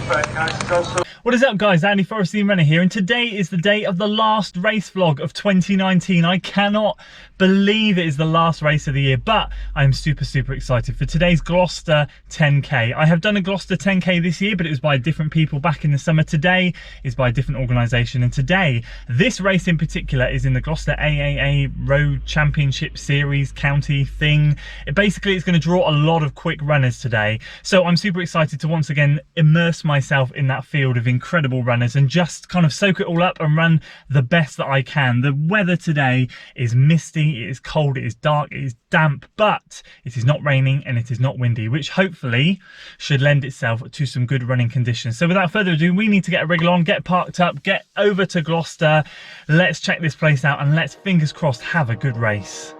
What is up, guys? Andy Forrest Runner here, and today is the day of the last race vlog of 2019. I cannot believe it is the last race of the year, but I'm super excited for today's Gloucester 10k. I have done a Gloucester 10k this year, but it was by different people back in the summer. Today is by a different organisation, and today, this race in particular is in the Gloucester AAA Road Championship Series County thing. Basically, it's going to draw a lot of quick runners today, so I'm super excited to once again immerse myself in that field of incredible runners and just kind of soak it all up and run the best that I can. The weather today is misty, it is cold, it is dark, it is damp, but it is not raining and it is not windy, which hopefully should lend itself to some good running conditions. So without further ado, we need to get a wriggle on, get parked up, get over to Gloucester. Let's check this place out and let's, fingers crossed, have a good race.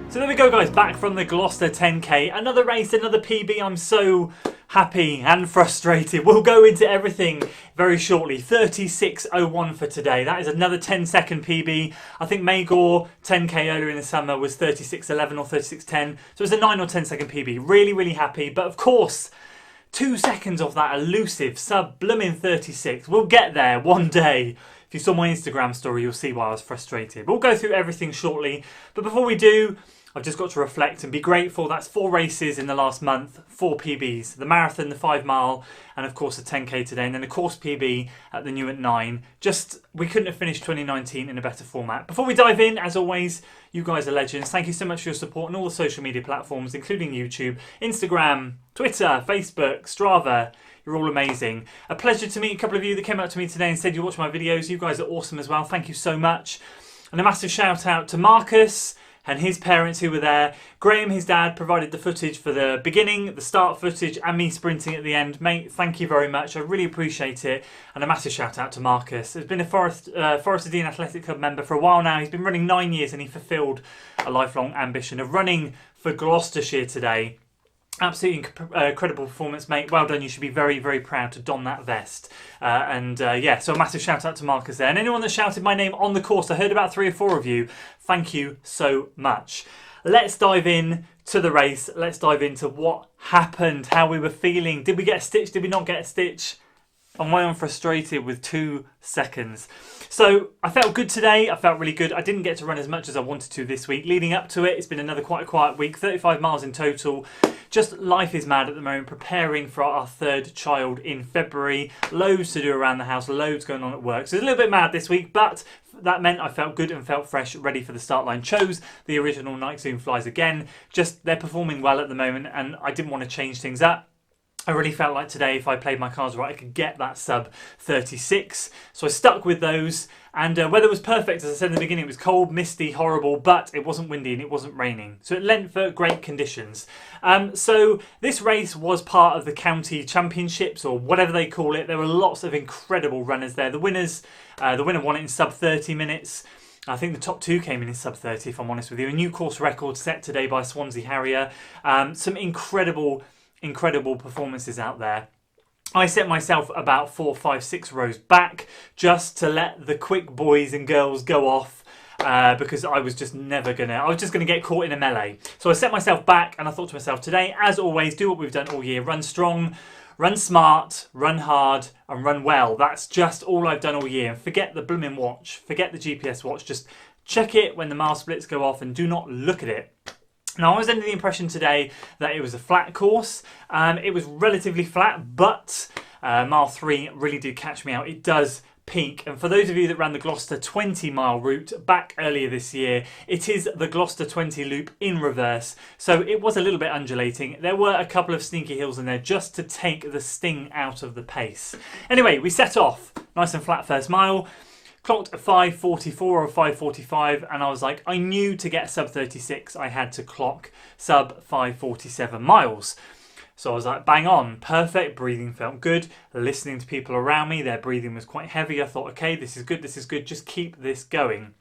So there we go, guys, back from the Gloucester 10k. Another race, another PB. I'm so happy and frustrated. We'll go into everything very shortly. 36.01 for today. That is another 10-second PB. I think Magor 10k earlier in the summer was 36.11 or 36.10. So it's a 9 or 10-second PB. Really happy. But of course, 2 seconds off that elusive sub-blooming 36. We'll get there one day. If you saw my Instagram story, you'll see why I was frustrated. We'll go through everything shortly. But before we do, I've just got to reflect and be grateful. That's 4 races in the last month, 4 PBs. The marathon, the 5 mile, and of course the 10k today, and then the course PB at the New at 9. Just, we couldn't have finished 2019 in a better format. Before we dive in, as always, you guys are legends. Thank you so much for your support on all the social media platforms, including YouTube, Instagram, Twitter, Facebook, Strava. You're all amazing. A pleasure to meet a couple of you that came up to me today and said you watch my videos. You guys are awesome as well. Thank you so much. And a massive shout out to Marcus and his parents who were there. Graham, his dad, provided the footage for the beginning, the start footage, and me sprinting at the end. Mate, thank you very much. I really appreciate it. And a massive shout out to Marcus. He's been a Forest Dean Athletic Club member for a while now. He's been running 9 years and he fulfilled a lifelong ambition of running for Gloucestershire today. Absolutely incredible performance, mate. Well done. You should be very proud to don that vest. Yeah, so a massive shout out to Marcus there. And anyone that shouted my name on the course, I heard about 3 or 4 of you. Thank you so much. Let's dive in to the race. Let's dive into what happened, how we were feeling. Did we get a stitch? Did we not get a stitch? And why I'm frustrated with 2 seconds. So I felt good today. I felt really good. I didn't get to run as much as I wanted to this week. Leading up to it, it's been another quite a quiet week. 35 miles in total. Just life is mad at the moment, preparing for our 3rd child in February. Loads to do around the house, loads going on at work. So it's a little bit mad this week, but that meant I felt good and felt fresh, ready for the start line. Chose the original Nike Zoom flies again. Just, they're performing well at the moment and I didn't want to change things up. I really felt like today, if I played my cards right, I could get that sub 36. So I stuck with those, and weather was perfect. As I said in the beginning, it was cold, misty, horrible, but it wasn't windy and it wasn't raining. So it lent for great conditions. So this race was part of the county championships, or whatever they call it. There were lots of incredible runners there. The winner won it in sub 30 minutes. I think the top two came in sub 30, if I'm honest with you. A new course record set today by Swansea Harrier. Some incredible performances out there. I set myself about 4, 5, 6 rows back just to let the quick boys and girls go off because I was just gonna get caught in a melee. So I set myself back and I thought to myself today, as always, do what we've done all year. Run strong, run smart, run hard and run well. That's just all I've done all year. Forget the blooming watch, forget the GPS watch. Just check it when the mile splits go off and do not look at it. Now, I was under the impression today that it was a flat course. It was relatively flat, but mile 3 really did catch me out. It does peak. And for those of you that ran the Gloucester 20 mile route back earlier this year, it is the Gloucester 20 loop in reverse. So it was a little bit undulating. There were a couple of sneaky hills in there just to take the sting out of the pace. Anyway, we set off nice and flat first mile. Clocked a 5:44 or 5:45, and I was like, I knew to get sub 36, I had to clock sub 5:47 miles. So I was like, bang on, perfect, breathing felt good. Listening to people around me, their breathing was quite heavy. I thought, okay, this is good, just keep this going.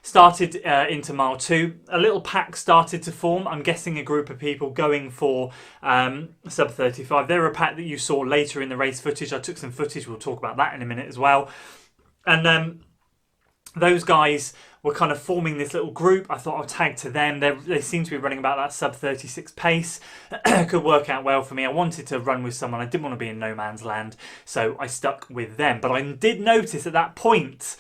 Started into mile 2, a little pack started to form. I'm guessing a group of people going for sub 35. They were a pack that you saw later in the race footage. I took some footage, we'll talk about that in a minute as well. And those guys were kind of forming this little group. I thought I'll tag to them. They seem to be running about that sub 36 pace. Could work out well for me. I wanted to run with someone. I didn't want to be in no man's land, so I stuck with them. But I did notice at that point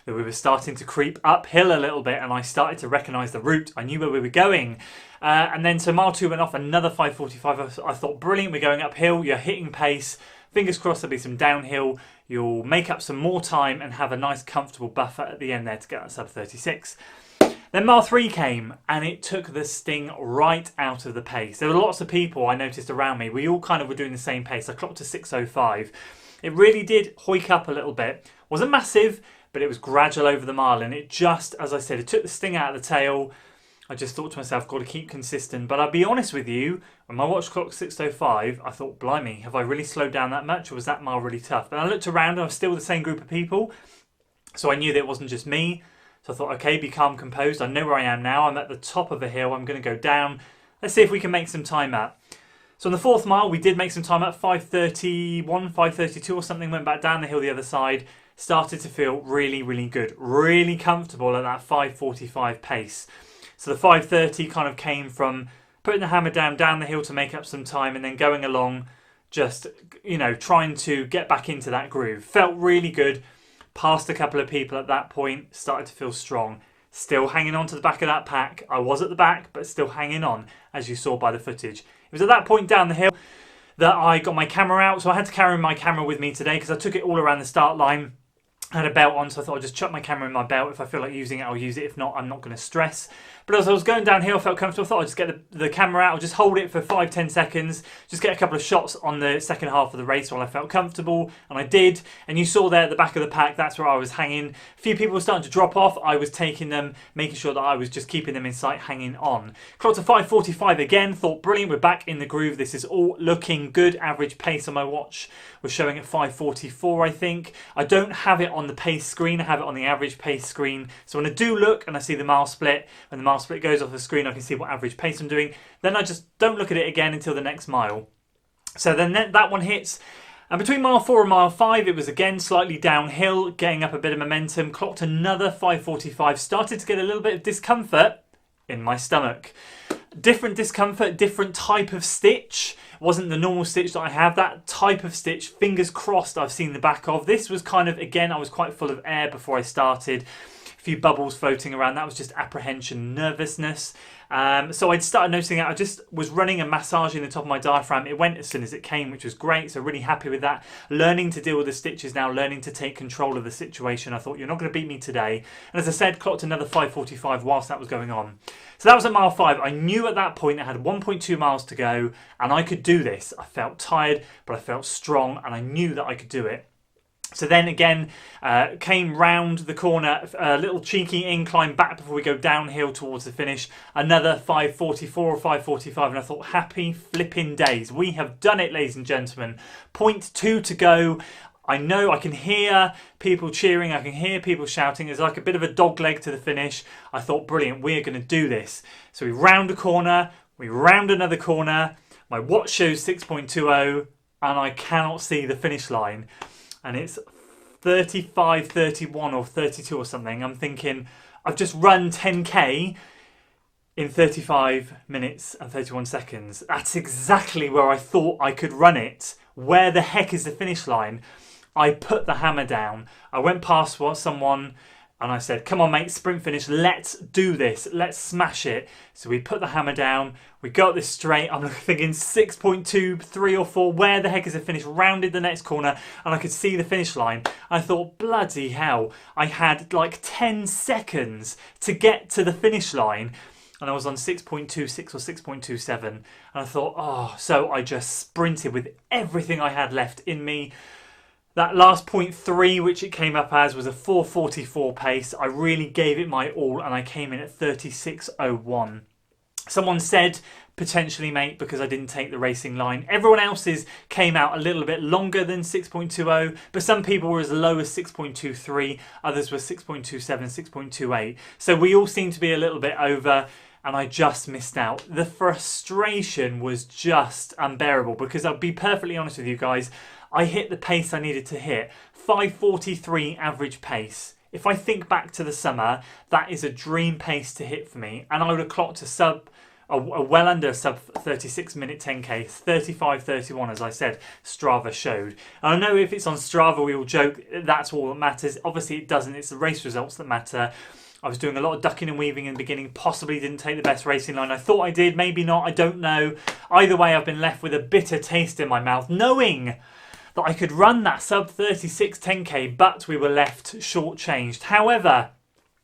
that we were starting to creep uphill a little bit, and I started to recognise the route. I knew where we were going. And then so mile 2 went off, another 5:45. I thought, brilliant, we're going uphill. You're hitting pace. Fingers crossed there'll be some downhill. You'll make up some more time and have a nice comfortable buffer at the end there to get that sub 36. Then mile 3 came and it took the sting right out of the pace. There were lots of people I noticed around me. We all kind of were doing the same pace. I clocked to 6:05. It really did hoik up a little bit. Wasn't massive, but it was gradual over the mile. And it just, as I said, it took the sting out of the tail. I just thought to myself, got to keep consistent. But I'll be honest with you, when my watch clocked 6:05, I thought, blimey, have I really slowed down that much, or was that mile really tough? But I looked around and I was still the same group of people. So I knew that it wasn't just me. So I thought, okay, be calm, composed. I know where I am now. I'm at the top of a hill. I'm going to go down. Let's see if we can make some time up. So on the 4th mile, we did make some time up. 5:31, 5:32 or something. Went back down the hill the other side. Started to feel really, really good. Really comfortable at that 5:45 pace. So the 5:30 kind of came from putting the hammer down the hill to make up some time, and then going along, just, trying to get back into that groove. Felt really good. Passed a couple of people at that point. Started to feel strong. Still hanging on to the back of that pack. I was at the back, but still hanging on, as you saw by the footage. It was at that point down the hill that I got my camera out. So I had to carry my camera with me today because I took it all around the start line. I had a belt on, so I thought I'd just chuck my camera in my belt. If I feel like using it, I'll use it. If not, I'm not going to stress. But as I was going downhill, I felt comfortable. I thought I'd just get the camera out. I'll just hold it for 5-10 seconds. Just get a couple of shots on the second half of the race while I felt comfortable. And I did. And you saw there at the back of the pack, that's where I was hanging. A few people were starting to drop off. I was taking them, making sure that I was just keeping them in sight, hanging on. Clocked to 5:45 again. Thought, brilliant, we're back in the groove. This is all looking good. Average pace on my watch was showing at 5:44, I think. I don't have it on the pace screen. I have it on the average pace screen. So when I do look and I see the mile split, when the mile split goes off the screen, I can see what average pace I'm doing. Then I just don't look at it again until the next mile. So then that one hits. And between mile 4 and mile 5, it was again slightly downhill, getting up a bit of momentum. Clocked another 5:45. Started to get a little bit of discomfort in my stomach. Different discomfort, different type of stitch. Wasn't the normal stitch that I have. That type of stitch, fingers crossed, I've seen the back of. This was kind of, again, I was quite full of air before I started. A few bubbles floating around. That was just apprehension, nervousness. So I'd started noticing that I just was running and massaging the top of my diaphragm. It went as soon as it came, which was great. So really happy with that. Learning to deal with the stitches now, learning to take control of the situation. I thought, you're not going to beat me today. And as I said, clocked another 5:45 whilst that was going on. So that was at mile 5. I knew at that point I had 1.2 miles to go and I could do this. I felt tired, but I felt strong and I knew that I could do it. So then again, came round the corner, a little cheeky incline back before we go downhill towards the finish. Another 5:44 or 5:45, and I thought, happy flipping days. We have done it, ladies and gentlemen. 0.2 to go. I know I can hear people cheering, I can hear people shouting. There's like a bit of a dog leg to the finish. I thought, brilliant, we're going to do this. So we round a corner, we round another corner. My watch shows 6.20 and I cannot see the finish line. And it's 35, 31 or 32 or something. I'm thinking, I've just run 10k in 35 minutes and 31 seconds. That's exactly where I thought I could run it. Where the heck is the finish line? I put the hammer down. I went past someone and I said, come on mate, sprint finish, let's do this, let's smash it. So we put the hammer down, we got this straight, I'm thinking 6.2, 3 or 4, where the heck is the finish? Rounded the next corner and I could see the finish line. I thought, bloody hell, I had like 10 seconds to get to the finish line. And I was on 6.26 or 6.27. And I thought, oh, so I just sprinted with everything I had left in me. That last 0.3, which it came up as, was a 4:44 pace. I really gave it my all and I came in at 36:01. Someone said, potentially, mate, because I didn't take the racing line. Everyone else's came out a little bit longer than 6.20, but some people were as low as 6.23, others were 6.27, 6.28. So we all seem to be a little bit over, and I just missed out. The frustration was just unbearable because I'll be perfectly honest with you guys, I hit the pace I needed to hit. 5:43 average pace. If I think back to the summer, that is a dream pace to hit for me. And I would have clocked a well under sub 36 minute 10k, 35:31 as I said, Strava showed. And I know if it's on Strava we all joke, that's all that matters. Obviously it doesn't, it's the race results that matter. I was doing a lot of ducking and weaving in the beginning, possibly didn't take the best racing line. I thought I did, maybe not, I don't know. Either way, I've been left with a bitter taste in my mouth, knowing that I could run that sub 36 10k, but we were left shortchanged. However,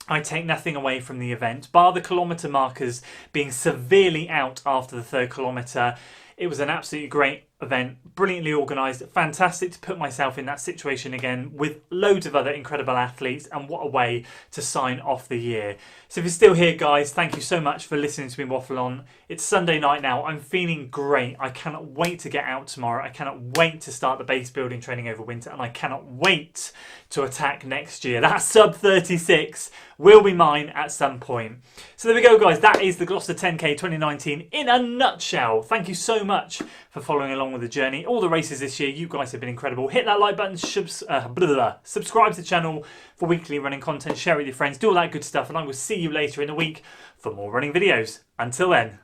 I take nothing away from the event, bar the kilometre markers being severely out after the 3rd kilometre. It was an absolutely great event, brilliantly organised, fantastic to put myself in that situation again with loads of other incredible athletes, and what a way to sign off the year. So if you're still here guys, thank you so much for listening to me waffle on. It's Sunday night now, I'm feeling great. I cannot wait to get out tomorrow, I cannot wait to start the base building training over winter, and I cannot wait to attack next year. That sub 36 will be mine at some point. So there we go guys, that is the Gloucester 10k 2019 in a nutshell. Thank you so much for following along with the journey. All the races this year, you guys have been incredible. Hit that like button, subscribe to the channel for weekly running content, share it with your friends, do all that good stuff, and I will see you later in the week for more running videos. Until then.